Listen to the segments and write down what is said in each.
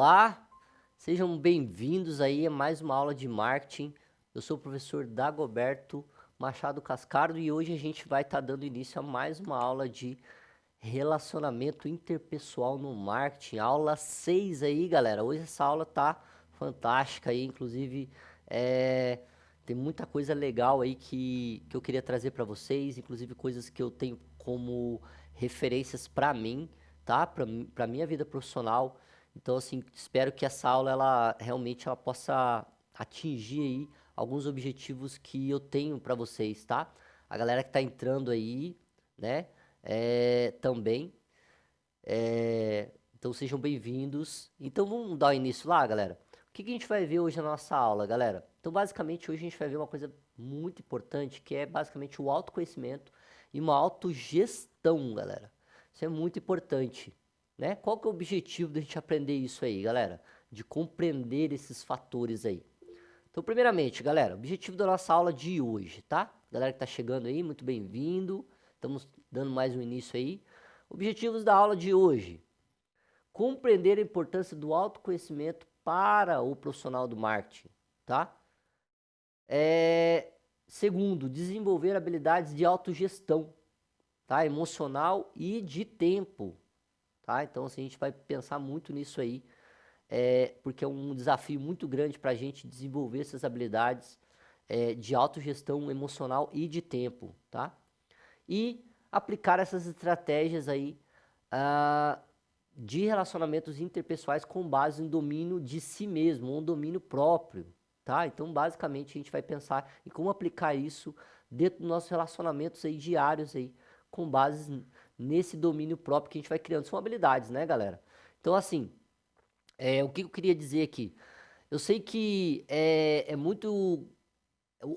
Olá, sejam bem-vindos aí a mais uma aula de marketing. Eu sou o professor Dagoberto Machado Cascardo e hoje a gente vai estar dando início a mais uma aula de relacionamento interpessoal no marketing. Aula 6 aí, galera. Hoje essa aula tá fantástica aí, inclusive tem muita coisa legal aí que eu queria trazer para vocês, inclusive coisas que eu tenho como referências para mim, tá? Para minha vida profissional. Então, assim, espero que essa aula ela realmente ela possa atingir aí alguns objetivos que eu tenho para vocês, tá? A galera que tá entrando aí, né? Também. Então sejam bem-vindos. Então vamos dar início lá, galera. O que que a gente vai ver hoje na nossa aula, galera? Então basicamente hoje a gente vai ver uma coisa muito importante que é basicamente o autoconhecimento e uma autogestão, galera. Isso é muito importante, né? Qual que é o objetivo da gente aprender isso aí, galera? De compreender esses fatores aí. Então, primeiramente, galera, objetivo da nossa aula de hoje, tá? Galera que tá chegando aí, muito bem-vindo. Estamos dando mais um início aí. Objetivos da aula de hoje: compreender a importância do autoconhecimento para o profissional do marketing, tá? Segundo, desenvolver habilidades de autogestão, tá? Emocional e de tempo, tá? Então, assim, a gente vai pensar muito nisso aí, porque é um desafio muito grande para a gente desenvolver essas habilidades de autogestão emocional e de tempo, tá? E aplicar essas estratégias aí ah, de relacionamentos interpessoais com base em domínio de si mesmo, um domínio próprio, tá? Então, basicamente, a gente vai pensar em como aplicar isso dentro dos nossos relacionamentos aí diários aí, com base nesse domínio próprio que a gente vai criando. São habilidades, né, galera? Então, assim, o que eu queria dizer aqui? Eu sei que é muito.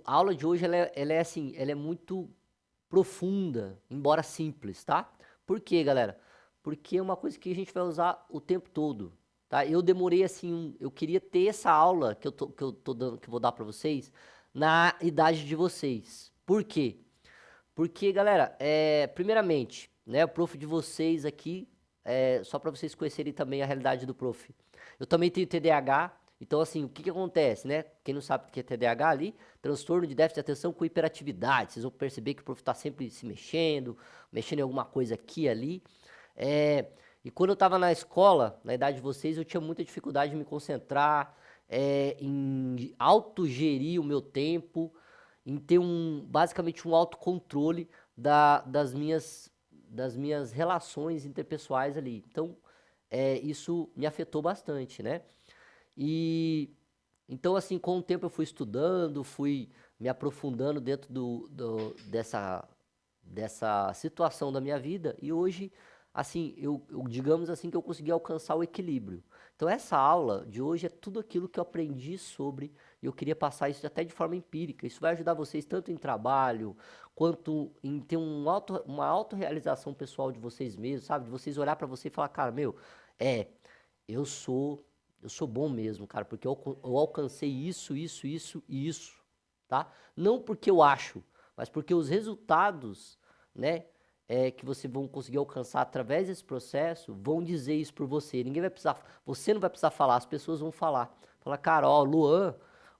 A aula de hoje ela é assim, ela é muito profunda, embora simples, tá? Por quê, galera? Porque é uma coisa que a gente vai usar o tempo todo, tá? Eu demorei assim, eu queria ter essa aula que eu tô dando, que eu vou dar para vocês na idade de vocês. Por quê? Porque, galera, primeiramente, né, o prof de vocês aqui, só para vocês conhecerem também a realidade do prof. Eu também tenho TDAH, então assim, o que que acontece, né? Quem não sabe o que é TDAH ali, transtorno de déficit de atenção com hiperatividade. Vocês vão perceber que o prof está sempre se mexendo, mexendo em alguma coisa aqui e ali. E quando eu estava na escola, na idade de vocês, eu tinha muita dificuldade de me concentrar, em autogerir o meu tempo, em ter basicamente um autocontrole das minhas relações interpessoais ali. Então, isso me afetou bastante, né? E então, assim, com o tempo eu fui estudando, fui me aprofundando dentro dessa situação da minha vida e hoje, assim, digamos assim que eu consegui alcançar o equilíbrio. Então, essa aula de hoje é tudo aquilo que eu aprendi sobre e eu queria passar isso até de forma empírica. Isso vai ajudar vocês tanto em trabalho quanto em ter uma autorrealização pessoal de vocês mesmos, sabe? De vocês olhar para você e falar, cara, meu, é, eu sou eu sou bom mesmo, cara, porque eu alcancei isso, isso, isso e isso, tá? Não porque eu acho, mas porque os resultados, né, que você vão conseguir alcançar através desse processo, vão dizer isso por você. Ninguém vai precisar, você não vai precisar falar, as pessoas vão falar. Falar, cara, ó,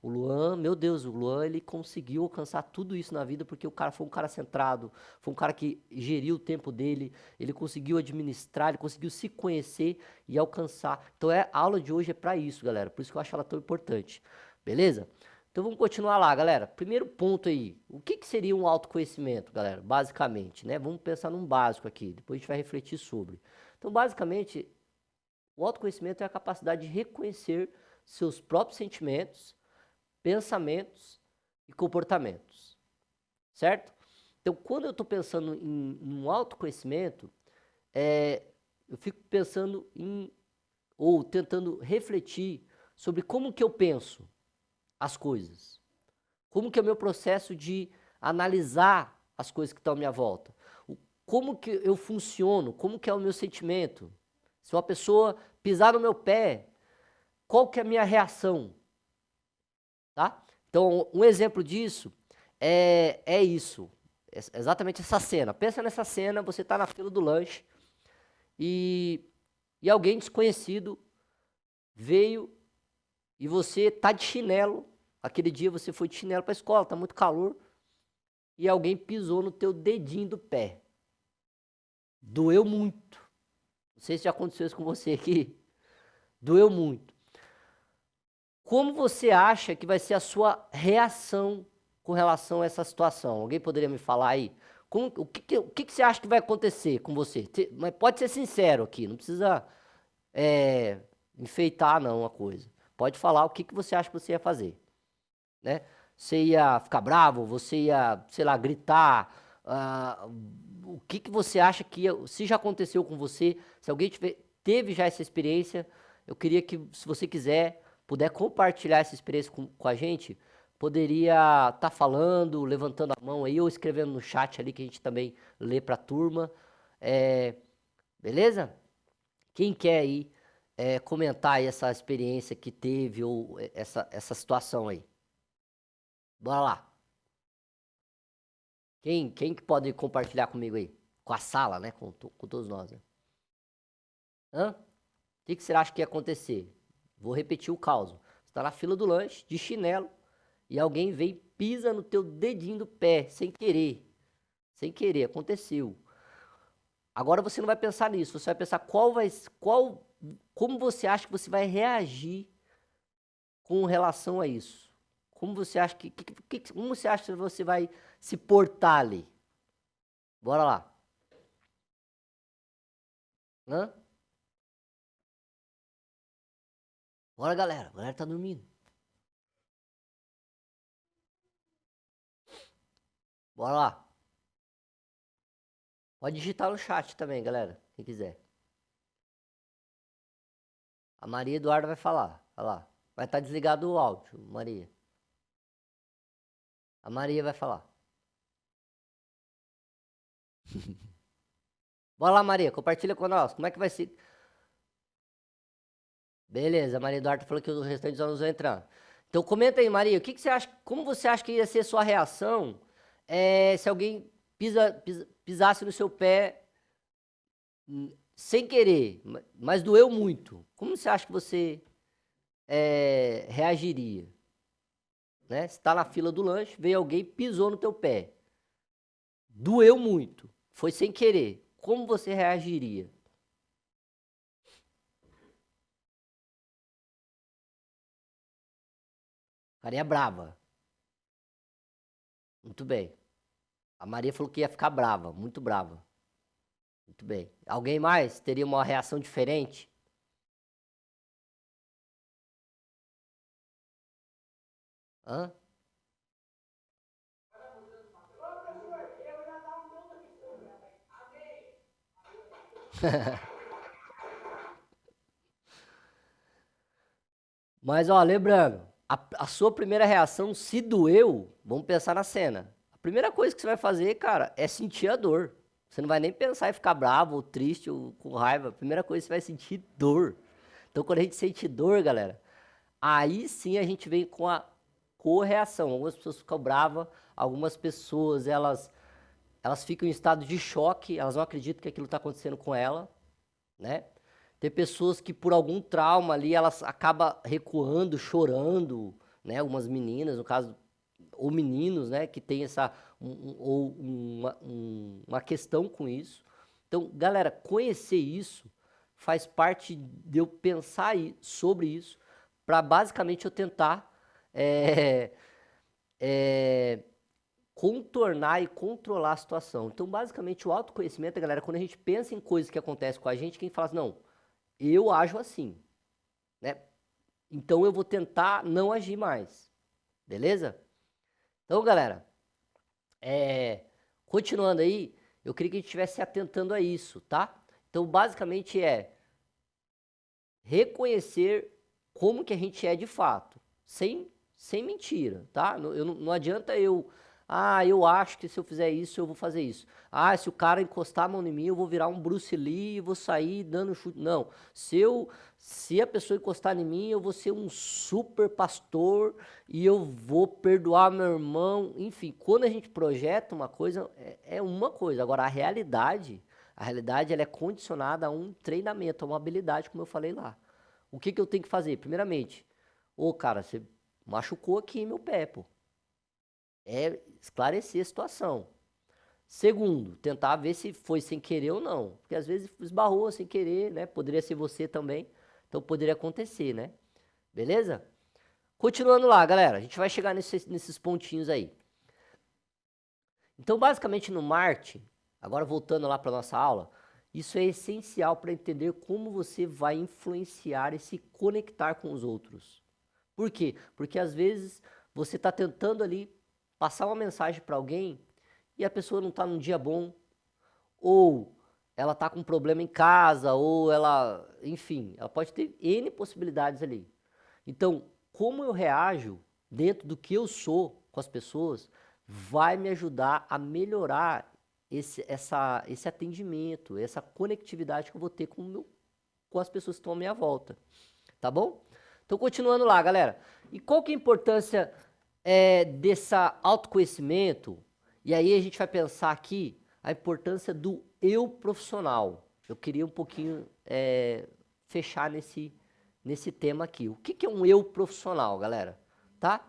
o Luan, meu Deus, o Luan, ele conseguiu alcançar tudo isso na vida porque o cara foi um cara centrado, foi um cara que geriu o tempo dele, ele conseguiu administrar, ele conseguiu se conhecer e alcançar. Então a aula de hoje é para isso, galera. Por isso que eu acho ela tão importante. Beleza? Então vamos continuar lá, galera. Primeiro ponto aí. O que seria um autoconhecimento, galera? Basicamente, né? Vamos pensar num básico aqui. Depois a gente vai refletir sobre. Então, basicamente, o autoconhecimento é a capacidade de reconhecer seus próprios sentimentos, pensamentos e comportamentos. Certo? Então, quando eu estou pensando em um autoconhecimento, eu fico pensando ou tentando refletir sobre como que eu penso as coisas. Como que é o meu processo de analisar as coisas que estão à minha volta. Como que eu funciono, como que é o meu sentimento. Se uma pessoa pisar no meu pé, qual que é a minha reação, tá? Então, um exemplo disso é isso, exatamente essa cena. Pensa nessa cena, você está na fila do lanche e alguém desconhecido veio e você tá de chinelo, aquele dia você foi de chinelo para a escola, tá muito calor, e alguém pisou no teu dedinho do pé. Doeu muito. Não sei se já aconteceu isso com você aqui. Doeu muito. Como você acha que vai ser a sua reação com relação a essa situação? Alguém poderia me falar aí? O que você acha que vai acontecer com você? Mas pode ser sincero aqui, não precisa enfeitar não a coisa. Pode falar o que você acha que você ia fazer, né? Você ia ficar bravo? Você ia, sei lá, gritar? O que você acha que se já aconteceu com você, se alguém teve já essa experiência, eu queria que, se você quiser, puder compartilhar essa experiência com a gente, poderia estar falando, levantando a mão aí, ou escrevendo no chat ali, que a gente também lê para a turma. Beleza? Quem quer aí comentar aí essa experiência que teve, ou essa situação aí? Bora lá. Quem que pode compartilhar comigo aí? Com a sala, né? Com todos nós, né? Hã? O que você acha que ia acontecer? Vou repetir o caos. Você tá na fila do lanche, de chinelo, e alguém vem e pisa no teu dedinho do pé, sem querer. Sem querer, aconteceu. Agora você não vai pensar nisso, você vai pensar como você acha que você vai reagir com relação a isso. Como você acha como você acha que você vai se portar ali? Bora lá. Hã? Bora, galera. A galera tá dormindo. Bora lá. Pode digitar no chat também, galera. Quem quiser. A Maria Eduarda vai falar. Olha lá. Vai estar desligado o áudio, Maria. A Maria vai falar. Bora lá, Maria. Compartilha com nós. Como é que vai ser? Beleza, a Maria Eduarda falou que o restante dos alunos vão entrar. Então comenta aí, Maria, o que você acha, como você acha que ia ser a sua reação se alguém pisasse no seu pé sem querer, mas doeu muito? Como você acha que você reagiria? Né? Você está na fila do lanche, veio alguém, pisou no teu pé. Doeu muito, foi sem querer. Como você reagiria? Ficaria brava. Muito bem. A Maria falou que ia ficar brava, muito brava. Muito bem. Alguém mais teria uma reação diferente? Hã? Mas, ó, lembrando, a sua primeira reação, se doeu, vamos pensar na cena. A primeira coisa que você vai fazer, cara, é sentir a dor. Você não vai nem pensar em ficar bravo, ou triste, ou com raiva. A primeira coisa que você vai sentir dor. Então, quando a gente sente dor, galera, aí sim a gente vem com a correação. Algumas pessoas ficam bravas, algumas pessoas, elas ficam em estado de choque, elas não acreditam que aquilo está acontecendo com ela, né? Tem pessoas que por algum trauma ali, elas acabam recuando, chorando, né? Algumas meninas, no caso, ou meninos, né? Que tem uma questão com isso. Então, galera, conhecer isso faz parte de eu pensar sobre isso, para basicamente eu tentar contornar e controlar a situação. Então, basicamente, o autoconhecimento, galera, quando a gente pensa em coisas que acontecem com a gente, quem fala assim, não, eu ajo assim, né? Então eu vou tentar não agir mais, beleza? Então, galera, continuando aí, eu queria que a gente estivesse atentando a isso, tá? Então, basicamente reconhecer como que a gente é de fato, sem mentira, tá? Não adianta eu acho que se eu fizer isso, eu vou fazer isso. Se o cara encostar a mão em mim, eu vou virar um Bruce Lee e vou sair dando chute. Não. Se a pessoa encostar em mim, eu vou ser um super pastor e eu vou perdoar meu irmão. Enfim, quando a gente projeta uma coisa, é uma coisa. Agora, a realidade ela é condicionada a um treinamento, a uma habilidade, como eu falei lá. O que que eu tenho que fazer? Primeiramente, ô cara, você machucou aqui meu pé, pô. É esclarecer a situação. Segundo, tentar ver se foi sem querer ou não. Porque às vezes esbarrou sem querer, né? Poderia ser você também. Então poderia acontecer, né? Beleza? Continuando lá, galera. A gente vai chegar nesses pontinhos aí. Então, basicamente no marketing, agora voltando lá para nossa aula, isso é essencial para entender como você vai influenciar e se conectar com os outros. Por quê? Porque às vezes você está tentando ali passar uma mensagem para alguém e a pessoa não está num dia bom, ou ela está com um problema em casa, ou ela, enfim, ela pode ter N possibilidades ali. Então, como eu reajo dentro do que eu sou com as pessoas, vai me ajudar a melhorar esse atendimento, essa conectividade que eu vou ter com as pessoas que estão à minha volta. Tá bom? Então, continuando lá, galera. E qual que é a importância desse autoconhecimento? E aí a gente vai pensar aqui a importância do eu profissional. Eu queria um pouquinho fechar nesse tema aqui. O que que é um eu profissional, galera? Tá?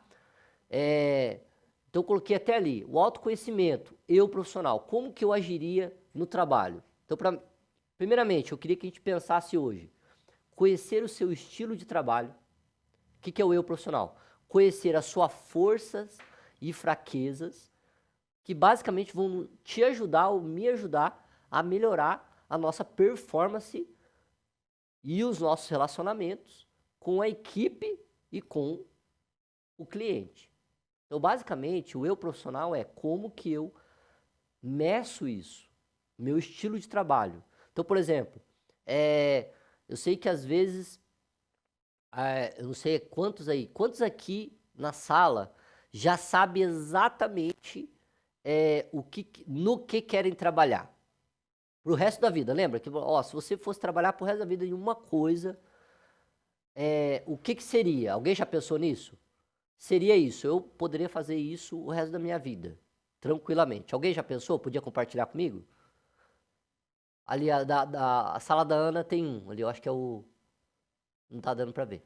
Então eu coloquei até ali, o autoconhecimento, eu profissional, como que eu agiria no trabalho? Então, primeiramente, eu queria que a gente pensasse hoje, conhecer o seu estilo de trabalho. O que que é o eu profissional? Conhecer as suas forças e fraquezas, que basicamente vão te ajudar ou me ajudar a melhorar a nossa performance e os nossos relacionamentos com a equipe e com o cliente. Então, basicamente, o eu profissional é como que eu meço isso, meu estilo de trabalho. Então, por exemplo, eu sei que às vezes, eu não sei quantos aqui na sala já sabem exatamente no que querem trabalhar pro resto da vida. Lembra que, ó, se você fosse trabalhar pro resto da vida em uma coisa, o que que seria? Alguém já pensou nisso? Seria isso, eu poderia fazer isso o resto da minha vida, tranquilamente. Alguém já pensou? Podia compartilhar comigo? Ali, a sala da Ana tem um, ali eu acho que é o... Não tá dando pra ver.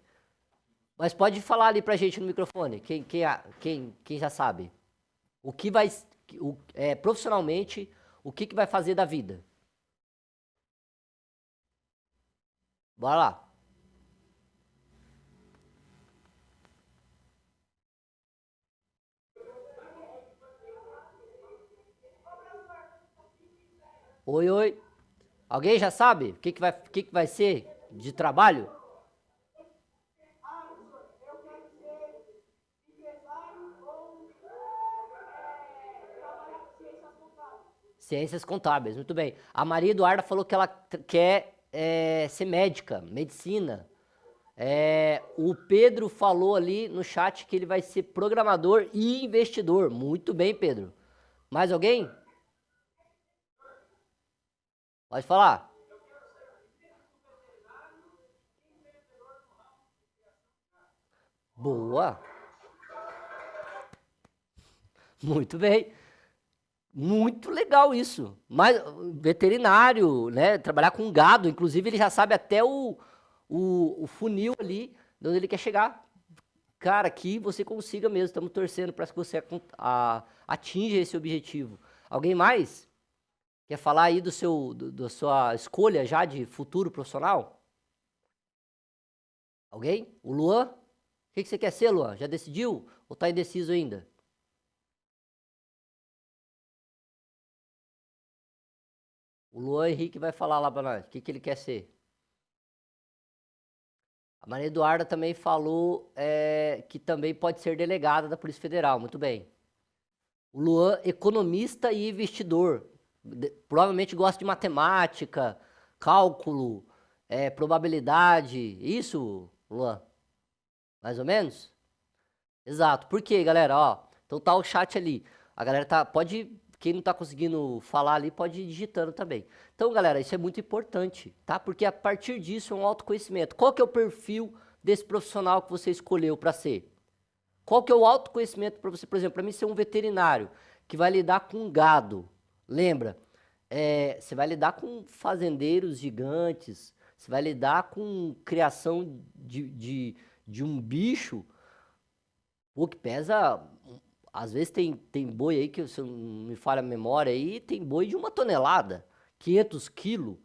Mas pode falar ali pra gente no microfone, quem já sabe. O que vai, profissionalmente, o que que vai fazer da vida? Bora lá. Oi, oi. Alguém já sabe o que que vai ser de trabalho? Ciências contábeis, muito bem. A Maria Eduarda falou que ela quer ser médica, medicina. O Pedro falou ali no chat que ele vai ser programador e investidor. Muito bem, Pedro. Mais alguém? Pode falar. Boa. Muito bem. Muito legal isso. Mas veterinário, né? Trabalhar com gado, inclusive ele já sabe até o funil ali de onde ele quer chegar. Cara, que você consiga mesmo. Estamos torcendo para que você atinja esse objetivo. Alguém mais? Quer falar aí da sua escolha já de futuro profissional? Alguém? O Luan? O que você quer ser, Luan? Já decidiu? Ou tá indeciso ainda? O Luan Henrique vai falar lá para nós. O que ele quer ser? A Maria Eduarda também falou que também pode ser delegada da Polícia Federal. Muito bem. O Luan, economista e investidor. Provavelmente gosta de matemática, cálculo, probabilidade. Isso, Luan? Mais ou menos? Exato. Por quê, galera? Ó, então tá o chat ali. A galera quem não tá conseguindo falar ali, pode ir digitando também. Então, galera, isso é muito importante, tá? Porque a partir disso é um autoconhecimento. Qual que é o perfil desse profissional que você escolheu para ser? Qual que é o autoconhecimento para você? Por exemplo, para mim ser um veterinário que vai lidar com gado. Lembra? Você vai lidar com fazendeiros gigantes. Você vai lidar com criação de um bicho, pô, que pesa. Às vezes tem boi aí, que se não me falha a memória aí, tem boi de 1 tonelada, 500 quilos.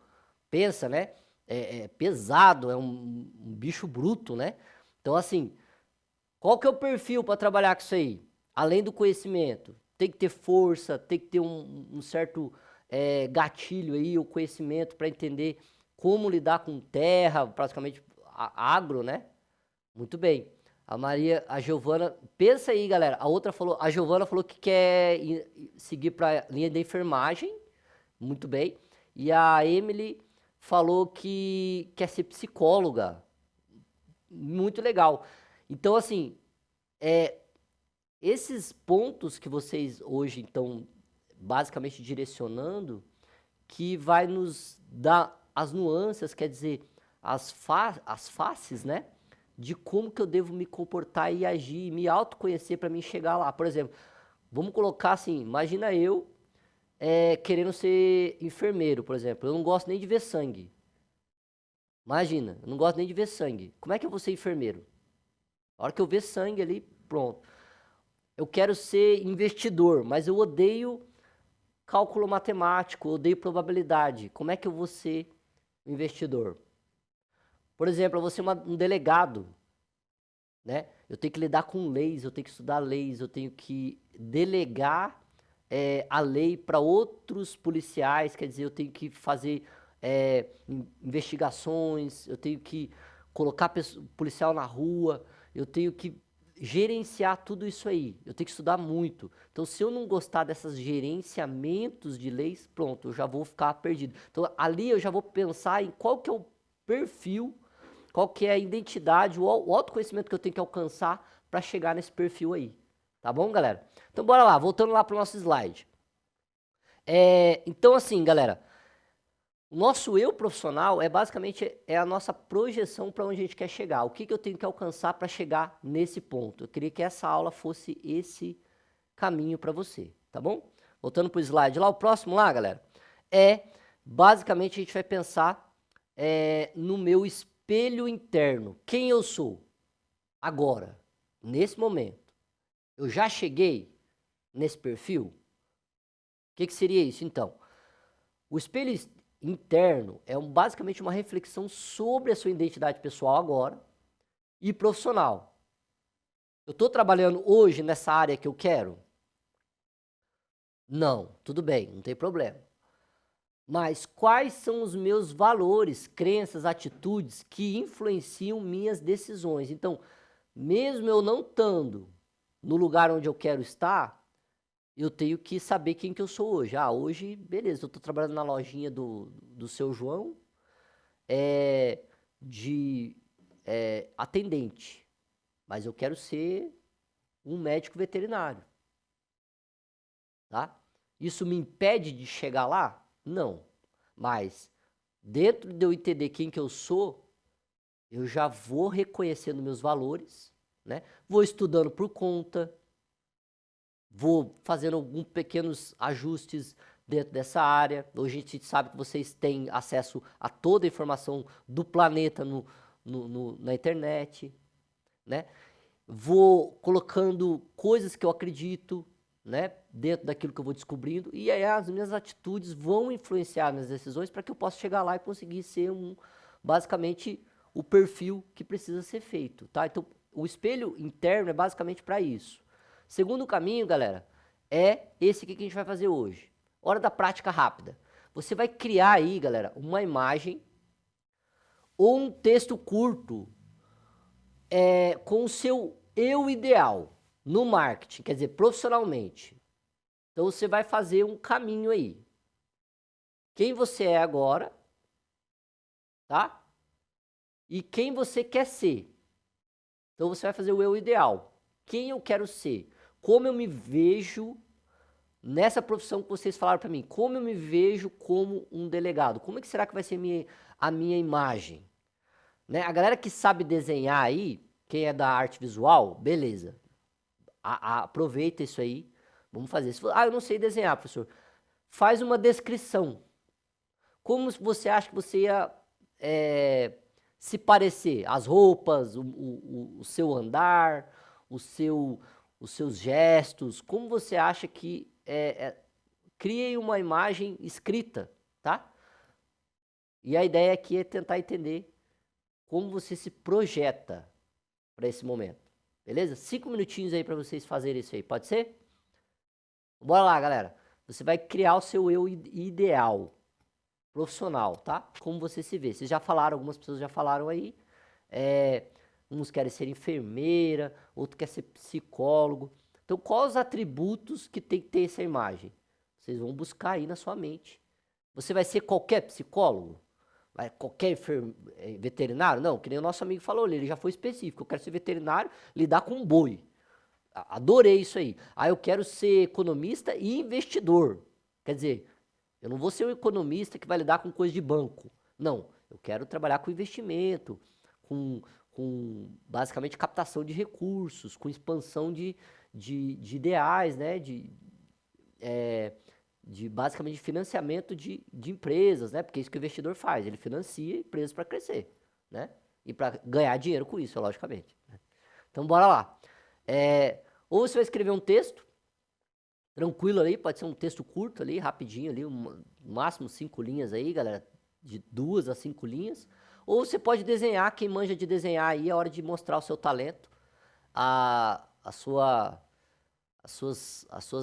Pensa, né? É pesado, é um bicho bruto, né? Então, assim, qual que é o perfil para trabalhar com isso aí? Além do conhecimento, tem que ter força, tem que ter um certo gatilho aí, o conhecimento para entender como lidar com terra, praticamente agro, né? Muito bem. A Giovana, pensa aí, galera. A Giovana falou que quer seguir para linha de enfermagem, muito bem. E a Emily falou que quer ser psicóloga, muito legal. Então, assim, esses pontos que vocês hoje estão basicamente direcionando, que vai nos dar as nuances, quer dizer, as faces, né? De como que eu devo me comportar e agir, me autoconhecer para mim chegar lá. Por exemplo, vamos colocar assim, imagina eu querendo ser enfermeiro, por exemplo. Eu não gosto nem de ver sangue. Imagina, eu não gosto nem de ver sangue. Como é que eu vou ser enfermeiro? A hora que eu ver sangue ali, pronto. Eu quero ser investidor, mas eu odeio cálculo matemático, odeio probabilidade. Como é que eu vou ser investidor? Por exemplo, eu vou ser um delegado, né? Eu tenho que lidar com leis, eu tenho que estudar leis, eu tenho que delegar a lei para outros policiais, quer dizer, eu tenho que fazer investigações, eu tenho que colocar policial na rua, eu tenho que gerenciar tudo isso aí, eu tenho que estudar muito. Então, se eu não gostar desses gerenciamentos de leis, pronto, eu já vou ficar perdido. Então, ali eu já vou pensar em qual que é o perfil, qual que é a identidade, o autoconhecimento que eu tenho que alcançar para chegar nesse perfil aí. Tá bom, galera? Então, bora lá, voltando lá para o nosso slide. Então, assim, galera, o nosso eu profissional basicamente a nossa projeção para onde a gente quer chegar. O que, que eu tenho que alcançar para chegar nesse ponto? Eu queria que essa aula fosse esse caminho para você, tá bom? Voltando para o slide lá, o próximo lá, galera, basicamente a gente vai pensar no meu espelho interno. Quem eu sou agora, nesse momento? Eu já cheguei nesse perfil? O que, que seria isso, então? O espelho interno basicamente uma reflexão sobre a sua identidade pessoal agora e profissional. Eu estou trabalhando hoje nessa área que eu quero? Não, tudo bem, não tem problema. Mas quais são os meus valores, crenças, atitudes que influenciam minhas decisões? Então, mesmo eu não estando no lugar onde eu quero estar, eu tenho que saber quem que eu sou hoje. Ah, hoje, beleza, eu estou trabalhando na lojinha do seu João, de atendente, mas eu quero ser um médico veterinário, tá? Isso me impede de chegar lá? Não, mas dentro de eu entender quem que eu sou, eu já vou reconhecendo meus valores, né? Vou estudando por conta, vou fazendo alguns pequenos ajustes dentro dessa área. Hoje a gente sabe que vocês têm acesso a toda a informação do planeta na internet, né? Vou colocando coisas que eu acredito, né, dentro daquilo que eu vou descobrindo, e aí as minhas atitudes vão influenciar minhas decisões para que eu possa chegar lá e conseguir ser basicamente o perfil que precisa ser feito, tá? Então, o espelho interno é basicamente para isso. Segundo caminho, galera, é esse aqui que a gente vai fazer hoje. Hora da prática rápida. Você vai criar aí, galera, uma imagem ou um texto curto com o seu eu ideal no marketing, quer dizer, profissionalmente. Então você vai fazer um caminho aí. Quem você é agora, tá? E quem você quer ser. Então você vai fazer o eu ideal. Quem eu quero ser? Como eu me vejo nessa profissão que vocês falaram para mim? Como eu me vejo como um delegado? Como é que será que vai ser a minha imagem? Né? A galera que sabe desenhar aí, quem é da arte visual, beleza. Aproveita isso aí. Vamos fazer. Eu não sei desenhar, professor. Faz uma descrição. Como você acha que você ia se parecer? As roupas, o seu andar, os seus gestos, como você acha que crie uma imagem escrita, tá? E a ideia aqui é tentar entender como você se projeta para esse momento, beleza? 5 minutinhos aí para vocês fazerem isso aí, pode ser? Bora lá, galera. Você vai criar o seu eu ideal, profissional, tá? Como você se vê. Vocês já falaram, algumas pessoas já falaram aí. Uns querem ser enfermeira, outro quer ser psicólogo. Então, quais os atributos que tem que ter essa imagem? Vocês vão buscar aí na sua mente. Você vai ser qualquer psicólogo? Qualquer veterinário? Não, que nem o nosso amigo falou ali, ele já foi específico. Eu quero ser veterinário, lidar com boi. Adorei isso aí. Eu quero ser economista e investidor. Quer dizer, eu não vou ser um economista que vai lidar com coisa de banco. Não, eu quero trabalhar com investimento, com basicamente captação de recursos, com expansão de ideais, né? Basicamente financiamento de empresas, né? Porque é isso que o investidor faz, ele financia empresas para crescer, né? E para ganhar dinheiro com isso, logicamente. Então bora lá. Ou você vai escrever um texto, tranquilo ali, pode ser um texto curto ali, rapidinho ali, no máximo 5 linhas aí, galera, de 2 a 5 linhas. Ou você pode desenhar, quem manja de desenhar aí, é hora de mostrar o seu talento, as suas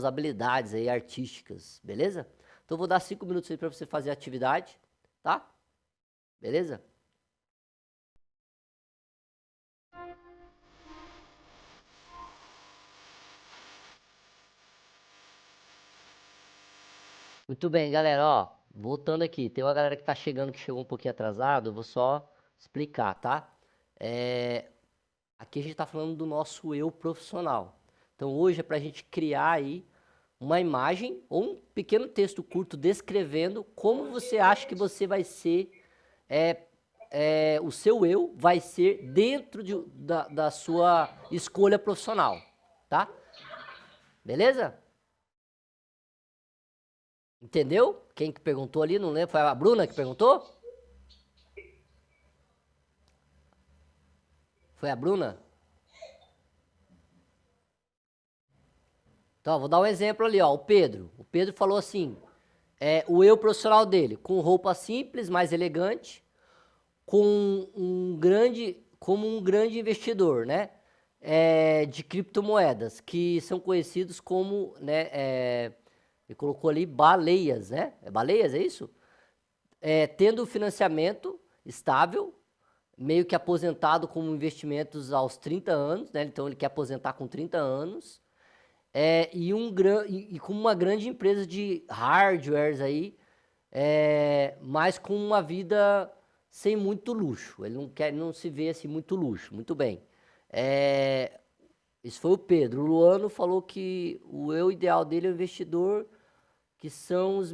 habilidades aí artísticas, beleza? Então eu vou dar 5 minutos aí para você fazer a atividade, tá? Beleza? Muito bem, galera, ó, voltando aqui, tem uma galera que tá chegando, que chegou um pouquinho atrasado, eu vou só explicar, tá? Aqui a gente tá falando do nosso eu profissional. Então hoje é pra gente criar aí uma imagem ou um pequeno texto curto descrevendo como você acha que você vai ser, o seu eu vai ser dentro da sua escolha profissional, tá? Beleza? Entendeu? Quem que perguntou ali, não lembro, foi a Bruna que perguntou? Foi a Bruna? Então, vou dar um exemplo ali, ó, o Pedro. O Pedro falou assim, o eu profissional dele, com roupa simples, mais elegante, como um grande investidor, né? De criptomoedas, que são conhecidos como, né? Ele colocou ali baleias, né? Baleias, é isso? Tendo financiamento estável, meio que aposentado com investimentos aos 30 anos, né? Então ele quer aposentar com 30 anos. E com uma grande empresa de hardwares aí, mas com uma vida sem muito luxo. Ele não se vê assim muito luxo. Muito bem. Esse foi o Pedro. O Luano falou que o eu ideal dele é o investidor, que são as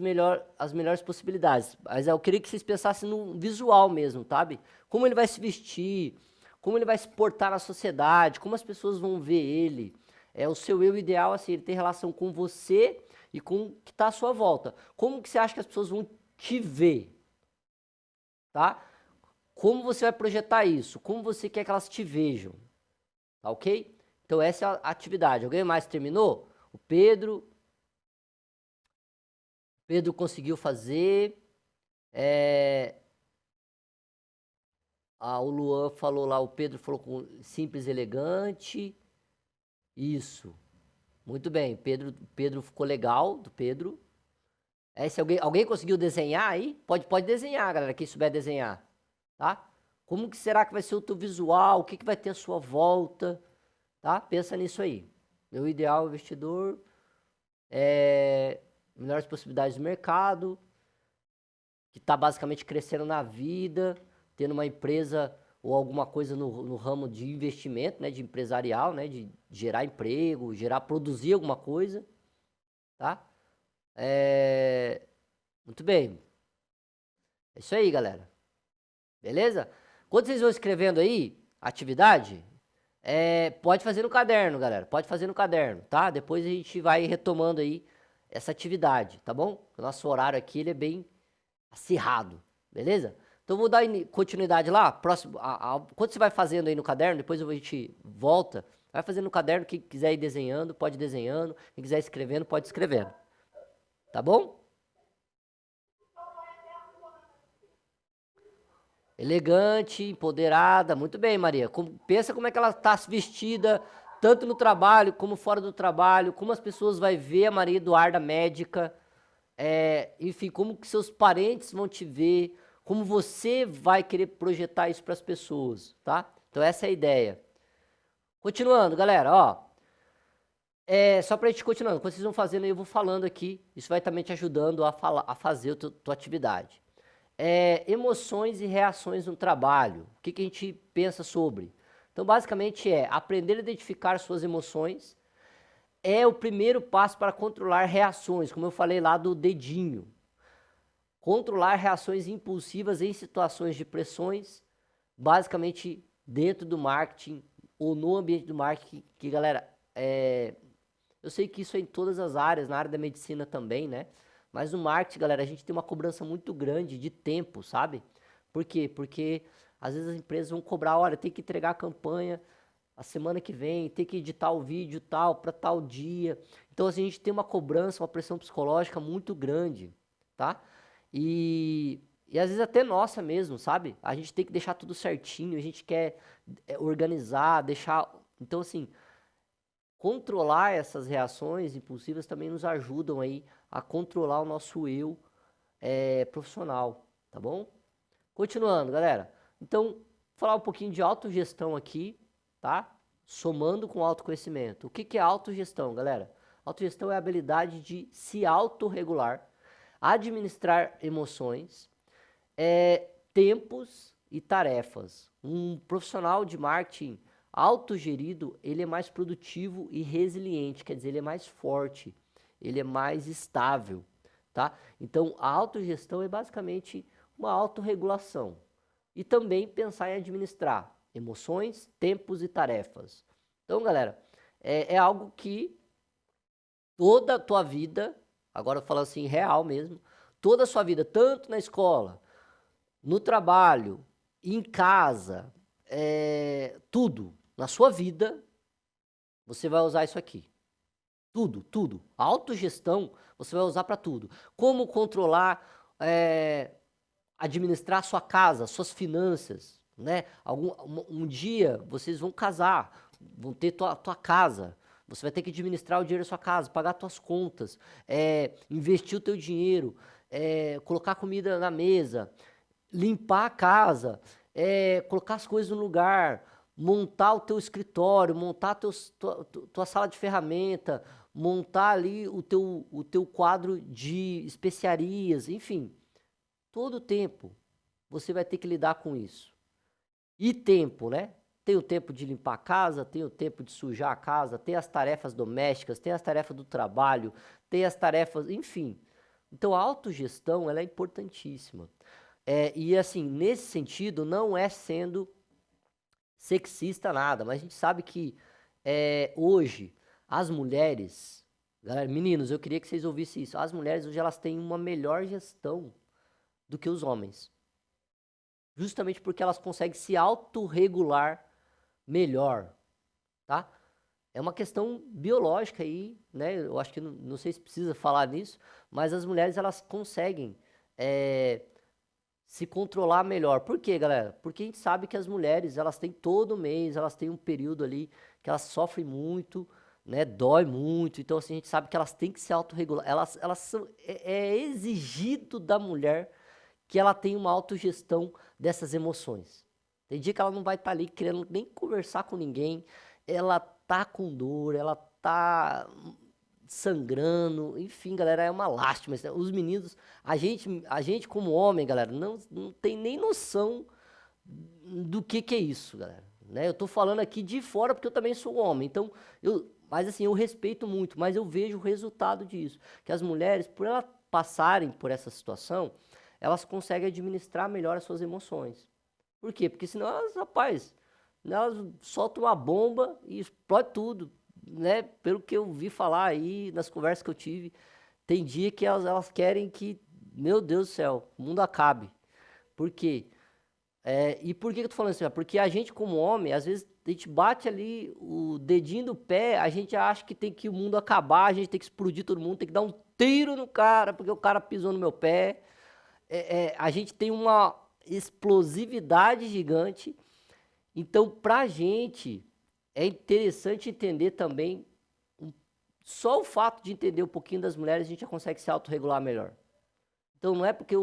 melhores possibilidades. Mas eu queria que vocês pensassem no visual mesmo, sabe? Como ele vai se vestir, como ele vai se portar na sociedade, como as pessoas vão ver ele. O seu eu ideal, assim, ele tem relação com você e com o que está à sua volta. Como que você acha que as pessoas vão te ver? Tá? Como você vai projetar isso? Como você quer que elas te vejam? Tá ok? Então essa é a atividade. Alguém mais terminou? O Pedro conseguiu fazer. O Luan falou lá, o Pedro falou com simples, elegante. Isso. Muito bem. Pedro ficou legal, do Pedro. Se alguém conseguiu desenhar aí, pode desenhar, galera, quem souber desenhar, tá? Como que será que vai ser o teu visual? O que vai ter à sua volta? Tá? Pensa nisso aí. Meu ideal investidor, melhores possibilidades do mercado, que está basicamente crescendo na vida, tendo uma empresa ou alguma coisa no ramo de investimento, né, de empresarial, né, de gerar emprego, produzir alguma coisa, tá? Muito bem. É isso aí, galera. Beleza? Quando vocês vão escrevendo aí, atividade, pode fazer no caderno, galera. Pode fazer no caderno, tá? Depois a gente vai retomando aí essa atividade, tá bom? O nosso horário aqui, ele é bem acirrado, beleza? Então, Então, eu vou dar continuidade lá. Próximo, quando você vai fazendo aí no caderno, depois a gente volta. Vai fazendo no caderno. Quem quiser ir desenhando, pode ir desenhando. Quem quiser escrevendo, pode ir escrevendo. Tá bom? Elegante, empoderada. Muito bem, Maria. Pensa como é que ela está vestida, tanto no trabalho como fora do trabalho. Como as pessoas vão ver a Maria Eduarda médica. Enfim, como que seus parentes vão te ver, como você vai querer projetar isso para as pessoas, tá? Então essa é a ideia. Continuando, galera, ó. Só para a gente continuando, quando vocês vão fazendo, eu vou falando aqui, isso vai também te ajudando a fazer a tua atividade. Emoções e reações no trabalho, o que a gente pensa sobre? Então, basicamente aprender a identificar suas emoções, é o primeiro passo para controlar reações, como eu falei lá do dedinho. Controlar reações impulsivas em situações de pressões, basicamente dentro do marketing ou no ambiente do marketing, que galera, eu sei que isso é em todas as áreas, na área da medicina também, né? Mas no marketing, galera, a gente tem uma cobrança muito grande de tempo, sabe? Por quê? Porque às vezes as empresas vão cobrar, olha, tem que entregar a campanha a semana que vem, tem que editar o vídeo tal, para tal dia. Então, assim, a gente tem uma cobrança, uma pressão psicológica muito grande, tá? E às vezes até nossa mesmo, sabe? A gente tem que deixar tudo certinho, a gente quer organizar, deixar... Então, assim, controlar essas reações impulsivas também nos ajudam aí a controlar o nosso eu profissional, tá bom? Continuando, galera. Então, falar um pouquinho de autogestão aqui, tá? Somando com autoconhecimento. O que é autogestão, galera? Autogestão é a habilidade de se autorregular, administrar emoções, tempos e tarefas. Um profissional de marketing autogerido, ele é mais produtivo e resiliente, quer dizer, ele é mais forte, ele é mais estável, tá? Então, a autogestão é basicamente uma autorregulação. E também pensar em administrar emoções, tempos e tarefas. Então, galera, é algo que toda a tua vida, agora eu falo assim, real mesmo, toda a sua vida, tanto na escola, no trabalho, em casa, tudo, na sua vida, você vai usar isso aqui. Tudo, tudo. A autogestão você vai usar para tudo. Como controlar, administrar sua casa, suas finanças, né? Um dia vocês vão casar, vão ter tua casa. Você vai ter que administrar o dinheiro da sua casa, pagar suas contas, investir o teu dinheiro, colocar comida na mesa, limpar a casa, colocar as coisas no lugar, montar o teu escritório, montar tua sala de ferramenta, montar ali o teu quadro de especiarias, enfim. Todo o tempo você vai ter que lidar com isso. E tempo, né? Tem o tempo de limpar a casa, tem o tempo de sujar a casa, tem as tarefas domésticas, tem as tarefas do trabalho, tem as tarefas, enfim. Então a autogestão ela é importantíssima. E assim, nesse sentido, não é sendo sexista nada, mas a gente sabe que hoje as mulheres, galera, meninos, eu queria que vocês ouvissem isso, as mulheres hoje elas têm uma melhor gestão do que os homens. Justamente porque elas conseguem se autorregular melhor, tá? É uma questão biológica aí, né? Eu acho que não sei se precisa falar nisso, mas as mulheres elas conseguem se controlar melhor. Por quê, galera? Porque a gente sabe que as mulheres, elas têm todo mês, elas têm um período ali que elas sofrem muito, né? Dói muito. Então, assim, a gente sabe que elas têm que se autorregular. Elas são, exigido da mulher que ela tenha uma autogestão dessas emoções. Tem dia que ela não vai estar ali querendo nem conversar com ninguém, ela tá com dor, ela tá sangrando, enfim, galera, é uma lástima. Os meninos, a gente como homem, galera, não tem nem noção do que é isso, galera. Né? Eu tô falando aqui de fora porque eu também sou homem, então, mas assim, eu respeito muito, mas eu vejo o resultado disso, que as mulheres, por elas passarem por essa situação, elas conseguem administrar melhor as suas emoções. Por quê? Porque senão elas, rapaz, elas soltam uma bomba e explode tudo, né? Pelo que eu vi falar aí, nas conversas que eu tive, tem dia que elas querem que, meu Deus do céu, o mundo acabe. Por quê? E por que eu tô falando assim? Porque a gente, como homem, às vezes a gente bate ali o dedinho do pé, a gente acha que tem que o mundo acabar, a gente tem que explodir todo mundo, tem que dar um tiro no cara, porque o cara pisou no meu pé. A gente tem uma explosividade gigante. Então, pra gente, é interessante entender também, só o fato de entender um pouquinho das mulheres, a gente já consegue se autorregular melhor. Então, não é porque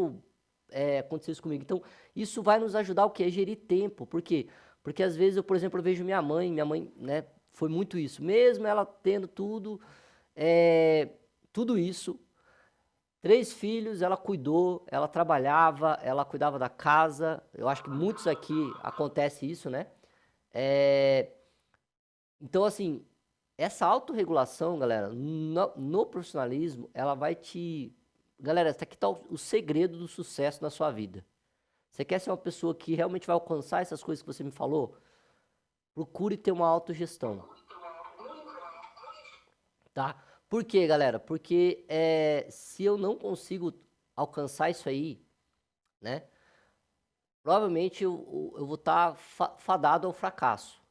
aconteceu isso comigo. Então, isso vai nos ajudar o quê? A gerir tempo. Por quê? Porque às vezes eu, por exemplo, eu vejo minha mãe, né, foi muito isso. Mesmo ela tendo tudo isso, 3 filhos, ela cuidou, ela trabalhava, ela cuidava da casa. Eu acho que muitos aqui acontece isso, né? É, então, assim, essa autorregulação, galera, no profissionalismo, ela vai te. Galera, aqui tá o segredo do sucesso na sua vida. Você quer ser uma pessoa que realmente vai alcançar essas coisas que você me falou? Procure ter uma autogestão, tá? Por quê, galera? Porque se eu não consigo alcançar isso aí, né? Provavelmente eu vou estar fadado ao fracasso.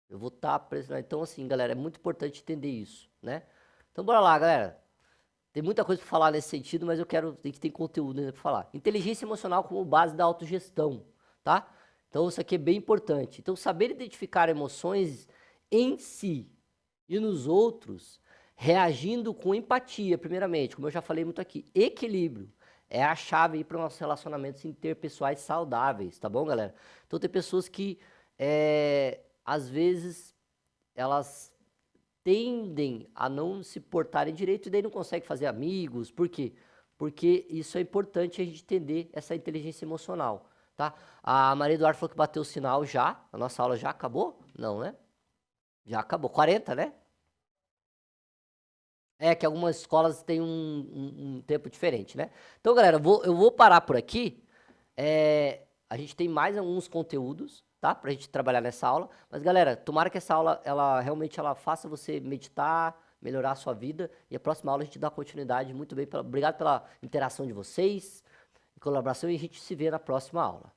Eu vou estar pressionado. Então, assim, galera, é muito importante entender isso, né? Então, bora lá, galera. Tem muita coisa para falar nesse sentido, mas a gente tem conteúdo ainda para falar. Inteligência emocional como base da autogestão, tá? Então, isso aqui é bem importante. Então, saber identificar emoções em si e nos outros, reagindo com empatia, primeiramente, como eu já falei muito aqui. Equilíbrio é a chave para os nossos relacionamentos interpessoais saudáveis, tá bom, galera? Então, tem pessoas que, às vezes, elas tendem a não se portarem direito e daí não conseguem fazer amigos. Por quê? Porque isso é importante a gente entender essa inteligência emocional, tá? A Maria Eduardo falou que bateu o sinal já. A nossa aula já acabou? Não, né? Já acabou. 40, né? É que algumas escolas têm um tempo diferente, né? Então, galera, eu vou parar por aqui. A gente tem mais alguns conteúdos, tá? Pra gente trabalhar nessa aula. Mas, galera, tomara que essa aula, ela realmente faça você meditar, melhorar a sua vida. E a próxima aula a gente dá continuidade. Muito bem. Obrigado pela interação de vocês, colaboração. E a gente se vê na próxima aula.